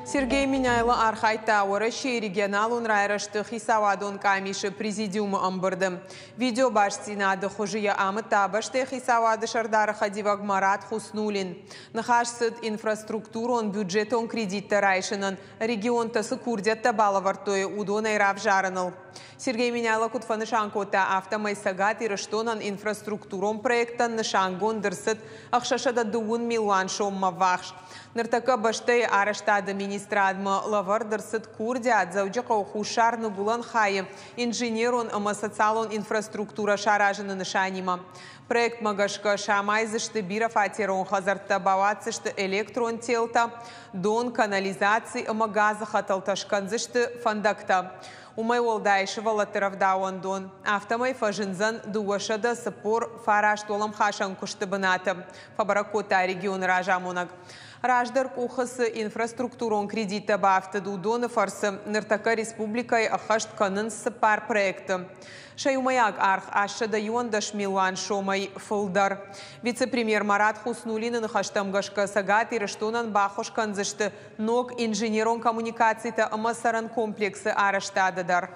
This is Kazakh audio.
Сергей Миняйло Архайта Ораши регионалун райрашты хисавадон камиши президиумы амбырды. Видео башсинады хужия амыт табашты хисавады шардары хадиваг Марат Хуснулин. Нахашсыд инфраструктурон бюджетон кредитті райшынын регион тасы курдетті балавартойы удон айрав жарыныл. Сергей Миняйло кутфаны шанкота автомайсагат ирыштонан инфраструктурон проекттан нышангон дырсыд ақшашада 2 миллион шомма вахш. Ныртака баштай араштады министрадма лавар дырсыд курдят зауджақа хушарны гулан хайы инженерон ама социалон инфраструктура шаражыны нышанима. Проект магашка шамайзышты бира фатерон хазарта бавацышты электрон телта, дон канализации ама газа хаталташканзышты фандакта. Умай олдайшы валатыравдауан дон. Автомай фажынзан дуашада сапор фараш толам хашан кушты бынаты. Фабаракота регион ражамонаг. Раждар кухасы инфраструктурон кредита бафты дудоны фарсы Ныртака республикай ахашт канын сыпар проекты. Шаюмаяк арх ашада 10 миллион шомай фылдар. Вице-премьер Марат Хуснулин хаштамгашка сагат и рештонан бахош канзышты ног инженерон коммуникации та амасаран комплексы араштададар.